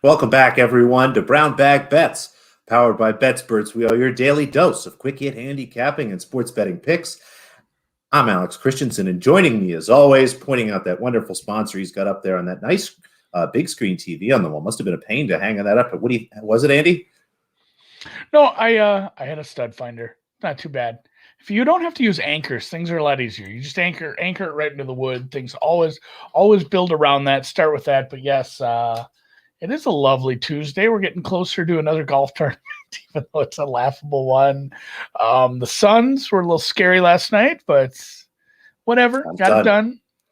Welcome back, everyone, to Brown Bag Bets, powered by BetSperts. We are your daily dose of quick hit handicapping and sports betting picks. I'm Alex Christensen, and joining me, as always, pointing out that wonderful sponsor he's got up there on that nice big screen TV on the wall. Must have been a pain to hang that up. But was it, Andy? No, I had a stud finder. Not too bad. If you don't have to use anchors, things are a lot easier. You just anchor it right into the wood. Things always build around that. Start with that. But yes, it is a lovely Tuesday. We're getting closer to another golf tournament, even though it's a laughable one. The Suns were a little scary last night, but whatever. Got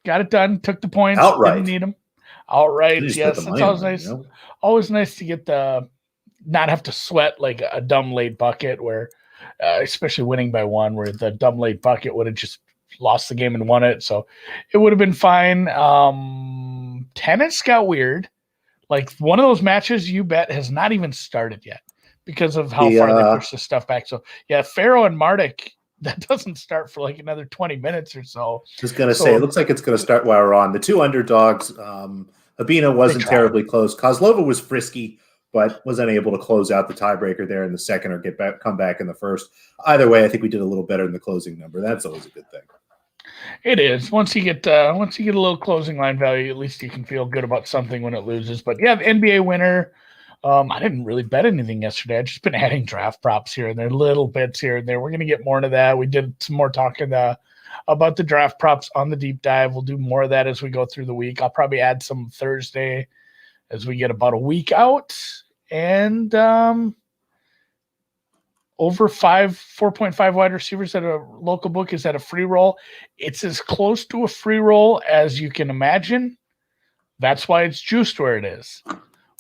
it done. Took the points. Outright. Didn't need them. Outright. Yes, it's always nice. Always nice to get the not have to sweat like a dumb late bucket where, especially winning by one, where the dumb late bucket would have just lost the game and won it. So it would have been fine. Tennis got weird. Like one of those matches you bet has not even started yet because of how far they push the stuff back. So yeah, Faro and Marduk, that doesn't start for like another 20 minutes or so. Just going to say, it looks like it's going to start while we're on. The two underdogs, Habina wasn't terribly close. Kozlova was frisky, but was unable to close out the tiebreaker there in the second or come back in the first. Either way, I think we did a little better in the closing number. That's always a good thing. It is. Once you get a little closing line value, at least you can feel good about something when it loses. But yeah, the NBA winner. I didn't really bet anything yesterday. I've just been adding draft props here and there, little bits here and there. We're going to get more into that. We did some more talking about the draft props on the deep dive. We'll do more of that as we go through the week. I'll probably add some Thursday as we get about a week out. And over 4.5 wide receivers at a local book is at a free roll. It's as close to a free roll as you can imagine. That's why it's juiced where it is.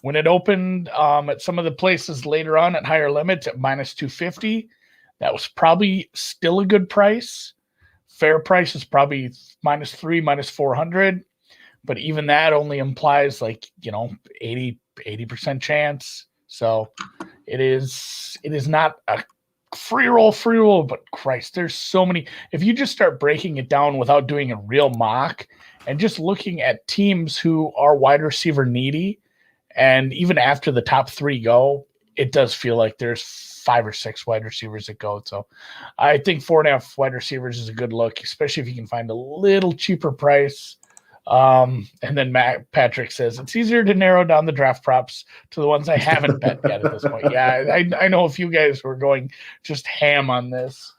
When it opened at some of the places later on at higher limits at minus 250, that was probably still a good price. Fair price is probably minus 3, minus 400. But even that only implies 80% chance. So it is not a free roll, but Christ, there's so many. If you just start breaking it down without doing a real mock and just looking at teams who are wide receiver needy, and even after the top three go, it does feel like there's 5 or 6 wide receivers that go. So I think 4.5 wide receivers is a good look, especially if you can find a little cheaper price. And then Patrick says it's easier to narrow down the draft props to the ones I haven't bet yet at this point. Yeah, I know a few guys who are going just ham on this.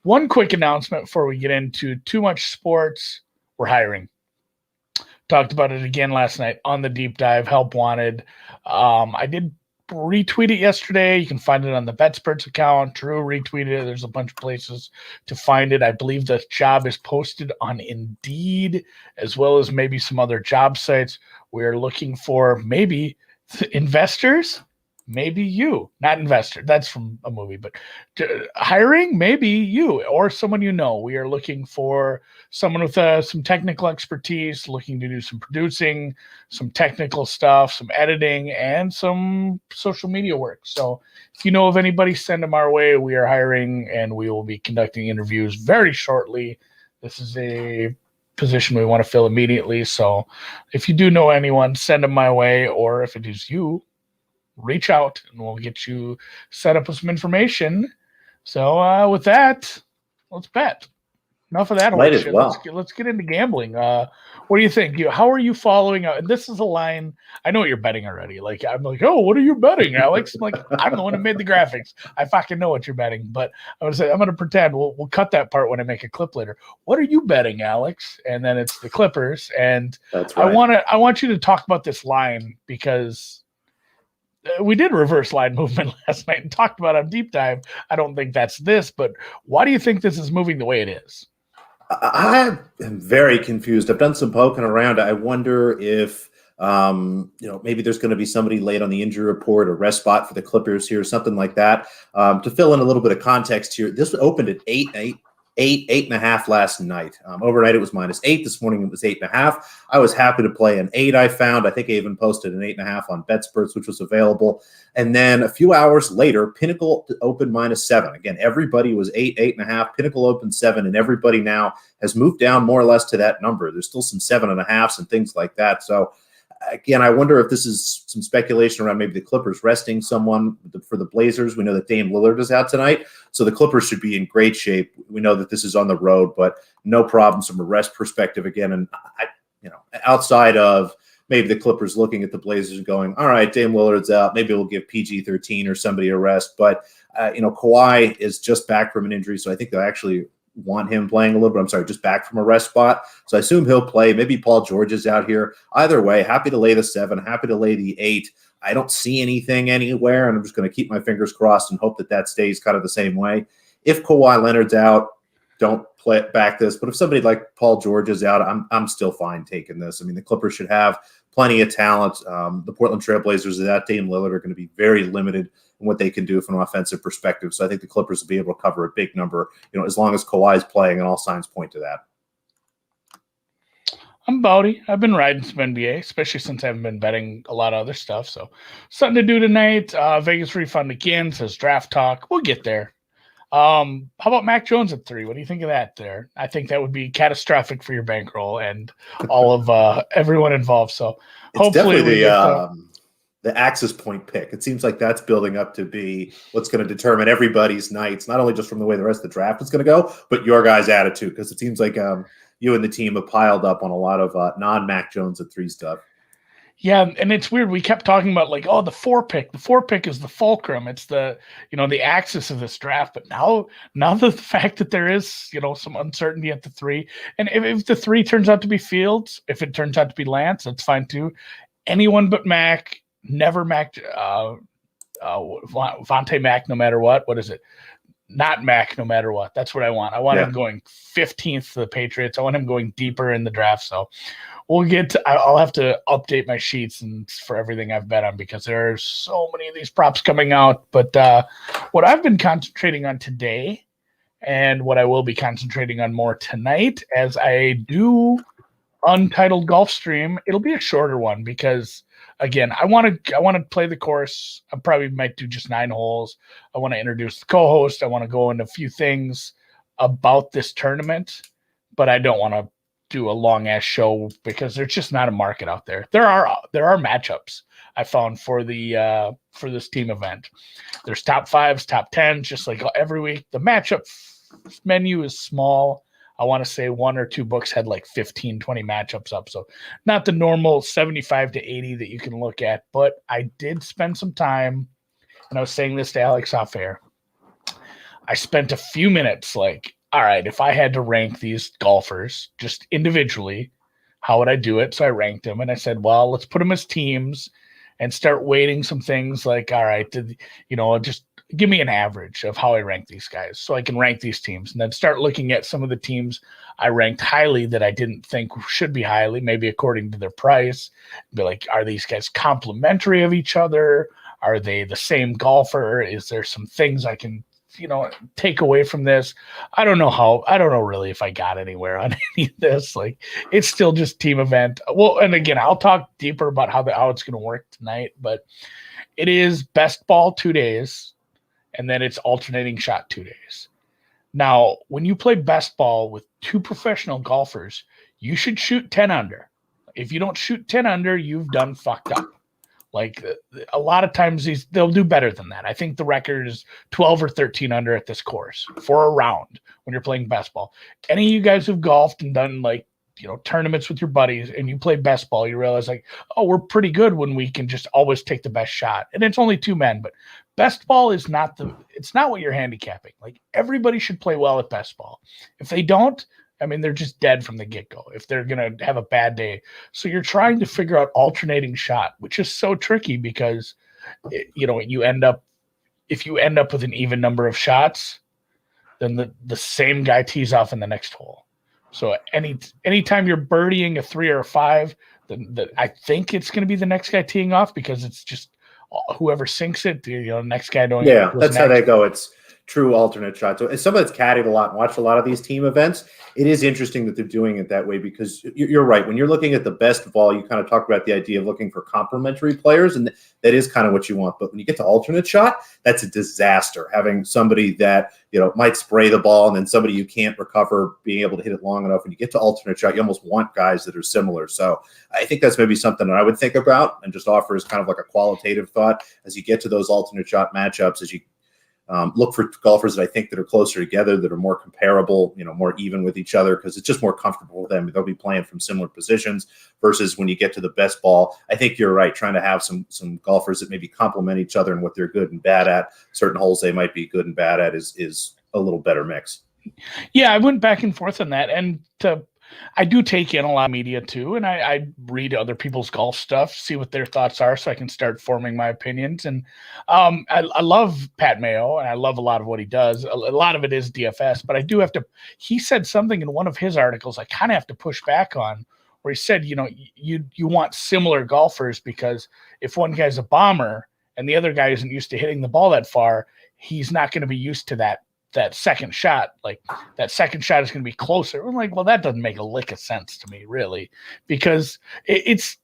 One quick announcement before we get into too much sports. We're hiring. Talked about it again last night on the deep dive. Help wanted. I did retweet it yesterday. You can find it on the BetSperts account. Drew retweeted it. There's a bunch of places to find it. I believe the job is posted on Indeed as well as maybe some other job sites. We're looking for maybe investors, maybe you, not investor. That's from a movie, but hiring, maybe you or someone you know. We are looking for someone with some technical expertise, looking to do some producing, some technical stuff, some editing, and some social media work. So if you know of anybody, send them our way. We are hiring, and we will be conducting interviews very shortly. This is a position we want to fill immediately. So if you do know anyone, send them my way, or if it is you, reach out and we'll get you set up with some information. So with that, let's bet. Enough of that horse shit. Well. Let's get into gambling. What do you think? How are you following? And this is a line. I know what you're betting already. Like I'm like, oh, what are you betting, Alex? I'm like, I'm the one who made the graphics. I fucking know what you're betting. But I'm gonna pretend. We'll cut that part when I make a clip later. What are you betting, Alex? And then it's the Clippers. And that's right. I want you to talk about this line because we did reverse line movement last night and talked about it on deep dive. I don't think that's this, but why do you think this is moving the way it is? I am very confused. I've done some poking around. I wonder if maybe there's going to be somebody late on the injury report or rest spot for the Clippers here, something like that. To fill in a little bit of context here, this opened at 8.5 last night. Overnight it was -8. This morning it was 8.5. I was happy to play an 8. I found. I think I even posted an 8.5 on BetSperts, which was available. And then a few hours later, Pinnacle opened -7. Again, everybody was 8, 8.5. Pinnacle opened 7, and everybody now has moved down more or less to that number. There's still some 7.5s and things like that. So again, I wonder if this is some speculation around maybe the Clippers resting someone for the Blazers. We know that Dame Lillard is out tonight, so the Clippers should be in great shape. We know that this is on the road, but no problems from a rest perspective again. And outside of maybe the Clippers looking at the Blazers and going, all right, Dame Lillard's out. Maybe we'll give PG-13 or somebody a rest. But, Kawhi is just back from an injury, so I think they'll actually want him playing a little bit. I'm sorry, just back from a rest spot. So I assume he'll play. Maybe Paul George is out here. Either way, happy to lay the 7, happy to lay the 8. I don't see anything anywhere, and I'm just going to keep my fingers crossed and hope that stays kind of the same way. If Kawhi Leonard's out, don't back this. But if somebody like Paul George is out, I'm still fine taking this. I mean, the Clippers should have plenty of talent. The Portland Trailblazers without Dame Lillard are going to be very limited in what they can do from an offensive perspective. So I think the Clippers will be able to cover a big number, as long as Kawhi is playing, and all signs point to that. I'm Bowdy. I've been riding some NBA, especially since I haven't been betting a lot of other stuff. So something to do tonight. Vegas refund again, says draft talk. We'll get there. How about Mac Jones at 3? What do you think of that there? I think that would be catastrophic for your bankroll and all of everyone involved. So it's hopefully the Axis Point pick. It seems like that's building up to be what's going to determine everybody's nights, not only just from the way the rest of the draft is going to go, but your guys' attitude, because it seems like you and the team have piled up on a lot of non-Mac Jones at 3 stuff. Yeah, and it's weird. We kept talking about the 4 pick. The 4 pick is the fulcrum. It's the the axis of this draft. But now the fact that there is some uncertainty at the 3, and if the 3 turns out to be Fields, if it turns out to be Lance, that's fine too. Anyone but Mac, never Mac, Vontae Mac, no matter what. What is it? Not Mac, no matter what. That's what I want. I want him going 15th to the Patriots. I want him going deeper in the draft. So we'll get to, I'll have to update my sheets and for everything I've bet on, because there are so many of these props coming out. But what I've been concentrating on today, and what I will be concentrating on more tonight as I do Untitled Golf Stream, it'll be a shorter one because, again, I want to play the course. I probably might do just 9 holes. I want to introduce the co-host. I want to go into a few things about this tournament, but I don't want to do a long ass show because there's just not a market out there. There are matchups I found for the for this team event. There's top 5s, top 10s, just like every week. The matchup menu is small. I want to say 1 or 2 books had like 15, 20 matchups up. So not the normal 75 to 80 that you can look at, but I did spend some time, and I was saying this to Alex off air. I spent a few minutes like, all right, if I had to rank these golfers just individually, how would I do it? So I ranked them, and I said, well, let's put them as teams and start weighting some things like, all right, just give me an average of how I rank these guys so I can rank these teams, and then start looking at some of the teams I ranked highly that I didn't think should be highly, maybe according to their price. Be like, are these guys complementary of each other? Are they the same golfer? Is there some things I can, take away from this? I don't know really if I got anywhere on any of this. Like, it's still just team event. Well, and again, I'll talk deeper about how it's going to work tonight, but it is best ball 2 days, and then it's alternating shot 2 days. Now, when you play best ball with 2 professional golfers, you should shoot 10 under. If you don't shoot 10 under, you've done fucked up. Like, a lot of times they'll do better than that. I think the record is 12 or 13 under at this course for a round when you're playing best ball. Any of you guys who've golfed and done tournaments with your buddies and you play best ball, you realize we're pretty good when we can just always take the best shot. And it's only 2 men, but best ball is it's not what you're handicapping. Like, everybody should play well at best ball. If they don't, they're just dead from the get-go if they're going to have a bad day. So you're trying to figure out alternating shot, which is so tricky because, if you end up with an even number of shots, then the same guy tees off in the next hole. So anytime you're birdieing a 3 or a 5, then I think it's going to be the next guy teeing off because it's just whoever sinks it, the next guy don't. Yeah, that's how they go. It's true alternate shot. So as someone that's caddied a lot and watched a lot of these team events, it is interesting that they're doing it that way, because you're right. When you're looking at the best ball, you kind of talk about the idea of looking for complementary players, and that is kind of what you want. But when you get to alternate shot, that's a disaster. Having somebody that, might spray the ball and then somebody you can't recover being able to hit it long enough. When you get to alternate shot, you almost want guys that are similar. So I think that's maybe something that I would think about and just offer as kind of like a qualitative thought as you get to those alternate shot matchups, as you look for golfers that I think that are closer together, that are more comparable, more even with each other, because it's just more comfortable with them. They'll be playing from similar positions versus when you get to the best ball. I think you're right, trying to have some golfers that maybe complement each other and what they're good and bad at. Certain holes they might be good and bad at is a little better mix. Yeah, I went back and forth on that. And I do take in a lot of media too, and I read other people's golf stuff, see what their thoughts are, so I can start forming my opinions. And I love Pat Mayo, and I love a lot of what he does. A lot of it is DFS, but I do have to. He said something in one of his articles I kind of have to push back on, where he said, you want similar golfers, because if one guy's a bomber and the other guy isn't used to hitting the ball that far, he's not going to be used to that second shot. Like, that second shot is going to be closer. I'm like, well, that doesn't make a lick of sense to me, really, because it's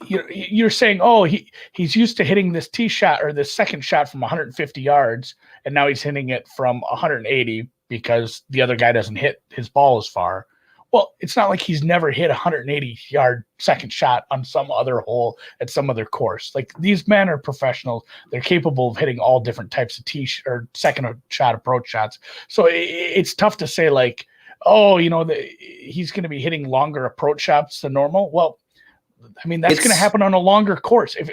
you're saying, oh, he's used to hitting this tee shot or this second shot from 150 yards, and now he's hitting it from 180 because the other guy doesn't hit his ball as far. Well, it's not like he's never hit a 180-yard second shot on some other hole at some other course. Like, these men are professionals. They're capable of hitting all different types of or second shot approach shots. So it's tough to say, like, oh, he's going to be hitting longer approach shots than normal. Well, I mean, that's going to happen on a longer course. If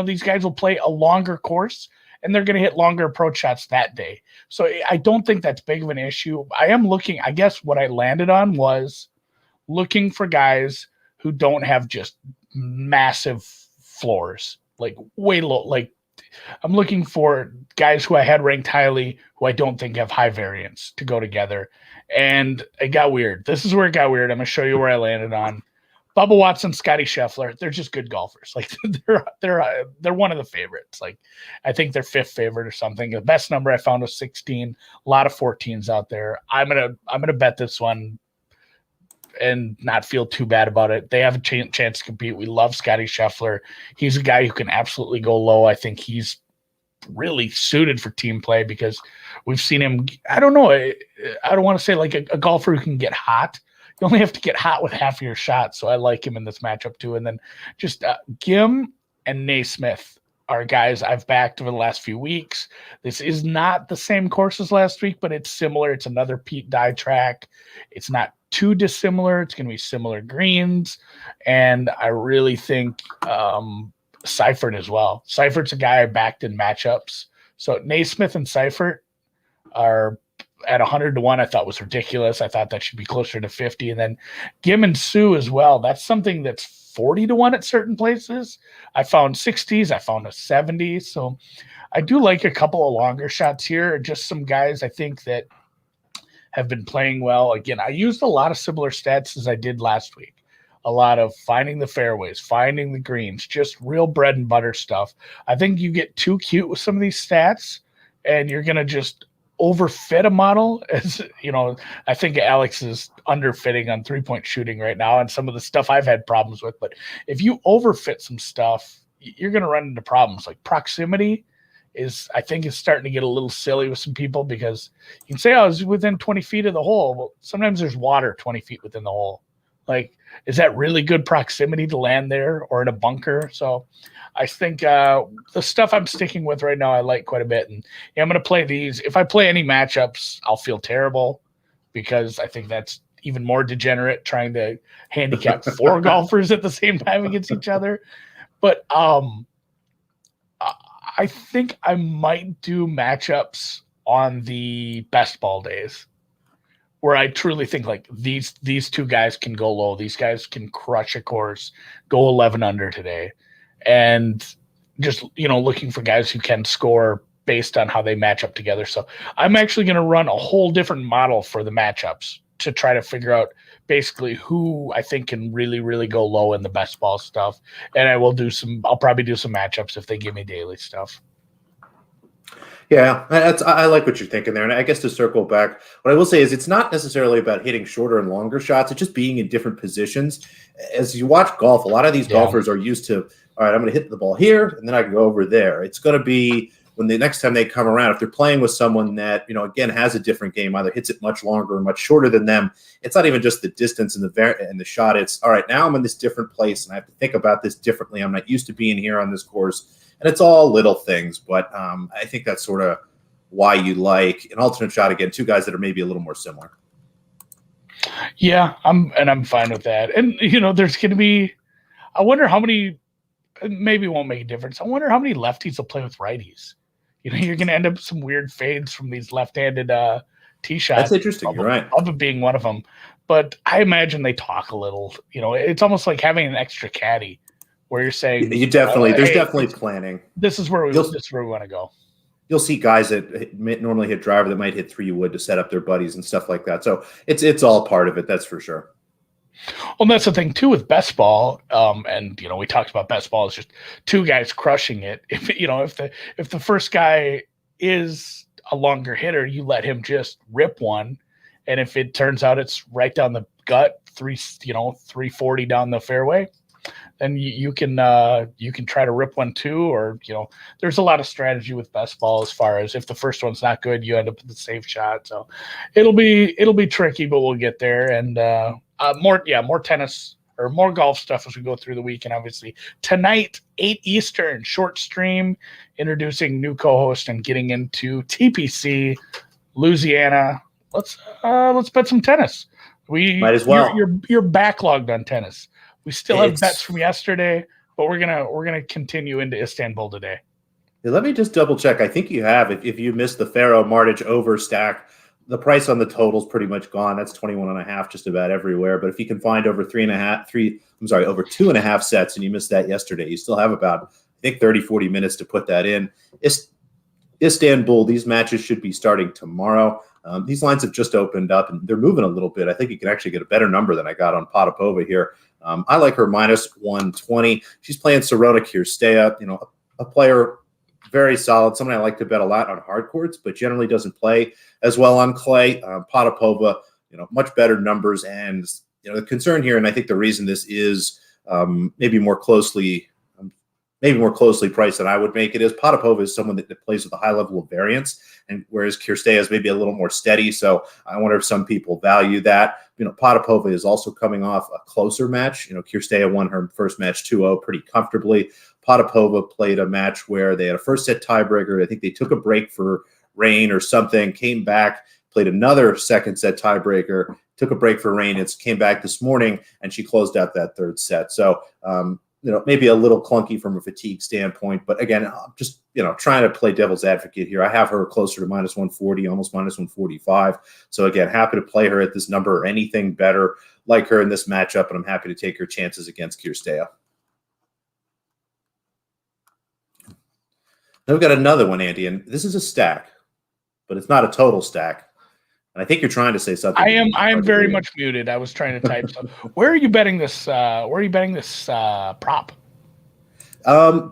these guys will play a longer course, and they're going to hit longer approach shots that day. So I don't think that's big of an issue. I am looking, I guess what I landed on was looking for guys who don't have just massive floors, like way low. Like, I'm looking for guys who I had ranked highly, who I don't think have high variance to go together. And it got weird. This is where it got weird. I'm going to show you where I landed on. Bubba Watson, Scotty Scheffler, they're just good golfers. Like, they're one of the favorites. Like, I think they're fifth favorite or something. The best number I found was 16. A lot of 14s out there. I'm gonna bet this one and not feel too bad about it. They have a chance to compete. We love Scotty Scheffler. He's a guy who can absolutely go low. I think he's really suited for team play, because we've seen him. I don't know. I don't want to say like a golfer who can get hot. You only have to get hot with half of your shot. So I like him in this matchup too. And then just Gim and Naismith are guys I've backed over the last few weeks. This is not the same course as last week, but it's similar. It's another Pete Dye track. It's not too dissimilar. It's going to be similar greens. And I really think Seifert as well. Seifert's a guy I backed in matchups. So Naismith and Seifert are at 100 to 1, I thought was ridiculous. I thought that should be closer to 50. And then Gim and Sue as well. That's something that's 40 to 1 at certain places. I found 60s. I found a 70. So I do like a couple of longer shots here. Just some guys I think that have been playing well. Again, I used a lot of similar stats as I did last week. A lot of finding the fairways, finding the greens, just real bread and butter stuff. I think you get too cute with some of these stats, and you're going to just overfit a model. As I think Alex is underfitting on 3-point shooting right now, and some of the stuff I've had problems with. But if you overfit some stuff, you're going to run into problems. Like, proximity I think is starting to get a little silly with some people, because you can say, oh, it's within 20 feet of the hole. Well, sometimes there's water 20 feet within the hole. Like, is that really good proximity to land there or in a bunker? So I think the stuff I'm sticking with right now I like quite a bit. And I'm going to play these. If I play any matchups, I'll feel terrible, because I think that's even more degenerate, trying to handicap 4 golfers at the same time against each other. But I think I might do matchups on the best ball days, where I truly think like these two guys can go low. These guys can crush a course, go 11 under today. And just, looking for guys who can score based on how they match up together. So I'm actually going to run a whole different model for the matchups to try to figure out basically who I think can really, really go low in the best ball stuff. And I'll probably do some matchups if they give me daily stuff. Yeah, I like what you're thinking there. And I guess to circle back, what I will say is it's not necessarily about hitting shorter and longer shots. It's just being in different positions. As you watch golf, a lot of these Yeah. golfers are used to, all right, I'm going to hit the ball here and then I can go over there. It's going to be when the next time they come around, if they're playing with someone that, again, has a different game, either hits it much longer or much shorter than them, it's not even just the distance and the shot. It's, all right, now I'm in this different place and I have to think about this differently. I'm not used to being here on this course. And it's all little things, but I think that's sort of why you like an alternate shot. Again, two guys that are maybe a little more similar. Yeah, I'm fine with that. And there's going to be, I wonder how many, maybe it won't make a difference. I wonder how many lefties will play with righties. You're going to end up with some weird fades from these left-handed tee shots. That's interesting. You're right. Of it being one of them, but I imagine they talk a little. It's almost like having an extra caddy, where you're saying you definitely there's definitely planning. This is where we want to go. You'll see guys that normally hit driver that might hit 3-wood to set up their buddies and stuff like that. So it's all part of it. That's for sure. Well, that's the thing too with best ball. And we talked about best ball is just two guys crushing it. If the first guy is a longer hitter, you let him just rip one, and if it turns out it's right down the gut, 340 down the fairway, then you can try to rip one too. Or there's a lot of strategy with best ball as far as if the first one's not good, you end up with the safe shot. So it'll be tricky, but we'll get there. And more tennis or more golf stuff as we go through the week. And obviously tonight, 8 Eastern, short stream, introducing new co-host and getting into TPC Louisiana. Let's bet some tennis. We might as well. You're backlogged on tennis. We still have bets from yesterday, but we're gonna continue into Istanbul today. Let me just double check. I think you have. If you missed the Faro Martic over stack, the price on the total's pretty much gone. That's 21.5 just about everywhere. But if you can find over 2.5 sets, and you missed that yesterday, you still have about, I think, 30, 40 minutes to put that in. Istanbul, these matches should be starting tomorrow. These lines have just opened up and they're moving a little bit. I think you can actually get a better number than I got on Potapova here. I like her -120. She's playing Sorona Cirstea, a player very solid, someone I like to bet a lot on hard courts, but generally doesn't play as well on clay. Potapova, much better numbers. And, the concern here, and I think the reason this is maybe more closely priced than I would make it, is Potapova is someone that plays with a high level of variance, and whereas Cirstea is maybe a little more steady. So I wonder if some people value that. Potapova is also coming off a closer match. Cirstea won her first match 2-0 pretty comfortably. Potapova played a match where they had a first set tiebreaker. I think they took a break for rain or something, came back, played another second set tiebreaker, took a break for rain. Came back this morning, and she closed out that third set. So, maybe a little clunky from a fatigue standpoint, but again, just, trying to play devil's advocate here. I have her closer to -140, almost -145. So again, happy to play her at this number or anything better like her in this matchup. And I'm happy to take her chances against Cirstea. Then we've got another one, Andy, and this is a stack, but it's not a total stack. And I think you're trying to say something. I am very much muted. I was trying to type stuff. Where are you betting this? Prop?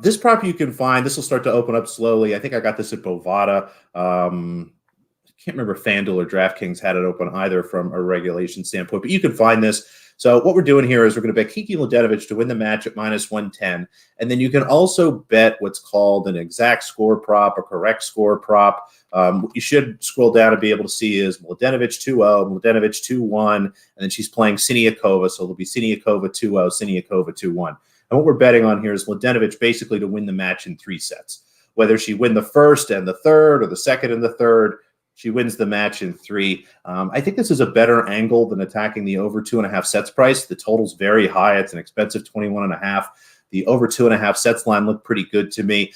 This prop you can find. This will start to open up slowly. I think I got this at Bovada. I can't remember if FanDuel or DraftKings had it open either from a regulation standpoint, but you can find this. So what we're doing here is we're going to bet Kiki Mladenovic to win the match at -110. And then you can also bet what's called an exact score prop, a correct score prop. What you should scroll down and be able to see is Mladenovic 2-0, Mladenovic 2-1, and then she's playing Siniakova. So it'll be Siniakova 2-0, Siniakova 2-1. And what we're betting on here is Mladenovic basically to win the match in 3 sets. Whether she win the first and the third or the second and the third, she wins the match in 3. I think this is a better angle than attacking the over 2.5 sets price. The total's very high. It's an expensive 21.5. The over 2.5 sets line looked pretty good to me.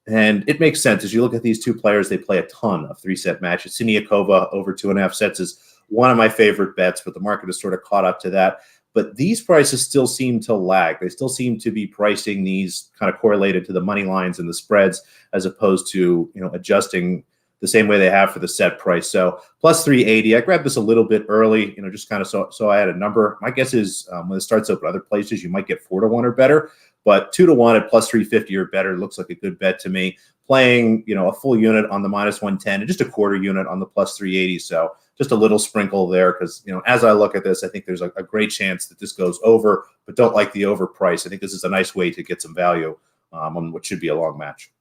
And it makes sense. As you look at these two players, they play a ton of 3-set matches. Siniakova over 2.5 sets is one of my favorite bets, but the market has sort of caught up to that. But these prices still seem to lag. They still seem to be pricing these kind of correlated to the money lines and the spreads, as opposed to, adjusting the same way they have for the set price. So plus 380. I grabbed this a little bit early, just kind of so I had a number. My guess is when it starts up at other places, you might get 4-1 or better, but 2-1 at plus 350 or better looks like a good bet to me. Playing, a full unit on the minus 110 and just a quarter unit on the plus 380. So just a little sprinkle there because, as I look at this, I think there's a great chance that this goes over, but don't like the over price. I think this is a nice way to get some value on what should be a long match.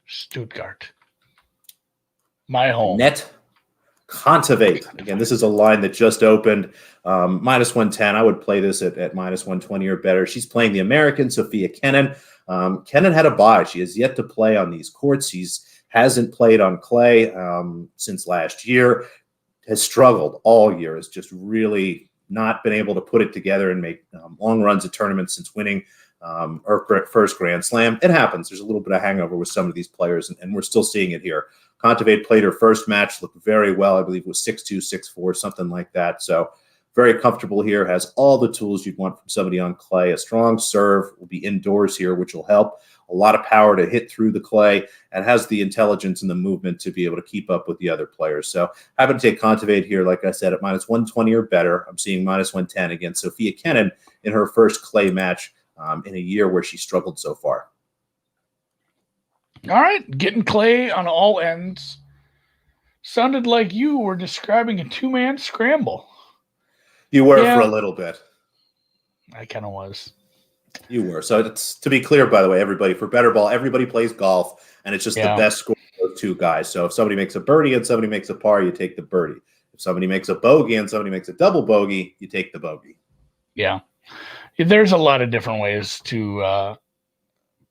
Stuttgart. My home. Net Contivate. Again, this is a line that just opened. Minus 110. I would play this at minus 120 or better. She's playing the American, Sophia Kenin. Kenin had a bye. She has yet to play on these courts. She hasn't played on clay since last year. Has struggled all year. Has just really not been able to put it together and make long runs at tournaments since winning her first Grand Slam. It happens. There's a little bit of hangover with some of these players, and we're still seeing it here. Contivate played her first match, looked very well. I believe it was 6-2, 6-4, something like that. So very comfortable here, has all the tools you'd want from somebody on clay. A strong serve, will be indoors here, which will help. A lot of power to hit through the clay, and has the intelligence and the movement to be able to keep up with the other players. So happy to take Contivate here, like I said, at minus 120 or better. I'm seeing minus 110 against Sophia Kenin in her first clay match in a year where she struggled so far. All right, getting clay on all ends. Sounded like you were describing a two-man scramble. You were for a little bit. I kind of was. You were. So it's, to be clear, by the way, everybody, for Better Ball, everybody plays golf, and it's just the best score of those two guys. So if somebody makes a birdie and somebody makes a par, you take the birdie. If somebody makes a bogey and somebody makes a double bogey, you take the bogey. Yeah. There's a lot of different ways to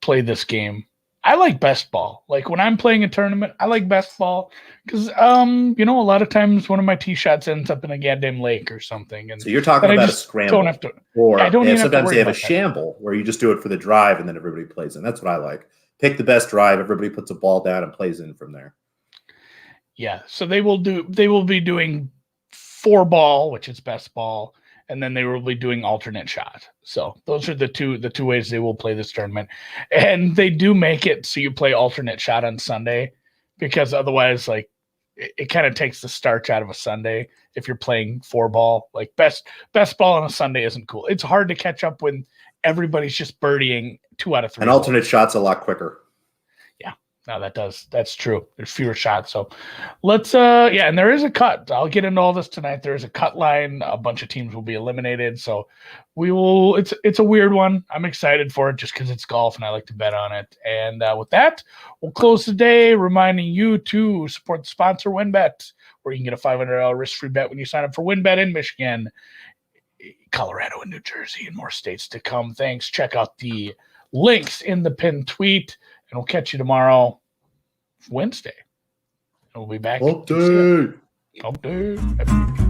play this game. I like best ball. Like when I'm playing a tournament, I like best ball because, a lot of times one of my tee shots ends up in a goddamn lake or something. And so you're talking about a scramble. Don't have to. Or I don't even sometimes have to they have a shamble where you just do it for the drive and then everybody plays in. That's what I like. Pick the best drive. Everybody puts a ball down and plays in from there. Yeah. So they will be doing 4-ball, which is best ball. And then they will be doing alternate shot. So those are the two ways they will play this tournament. And they do make it so you play alternate shot on Sunday, because otherwise, like, it kind of takes the starch out of a Sunday if you're playing 4-ball. Like best ball on a Sunday isn't cool. It's hard to catch up when everybody's just birdieing 2 out of 3. An alternate shot's a lot quicker. No, that's true. There's fewer shots. So let's and there is a cut. I'll get into all this tonight. There is a cut line. A bunch of teams will be eliminated. So we will, it's a weird one. I'm excited for it just because it's golf and I like to bet on it. And with that, we'll close the day reminding you to support the sponsor WynnBET, where you can get a $500 risk-free bet when you sign up for WynnBET in Michigan, Colorado, and New Jersey, and more states to come. Thanks. Check out the links in the pinned tweet. And we'll catch you tomorrow, Wednesday. And we'll be back. Update. Update.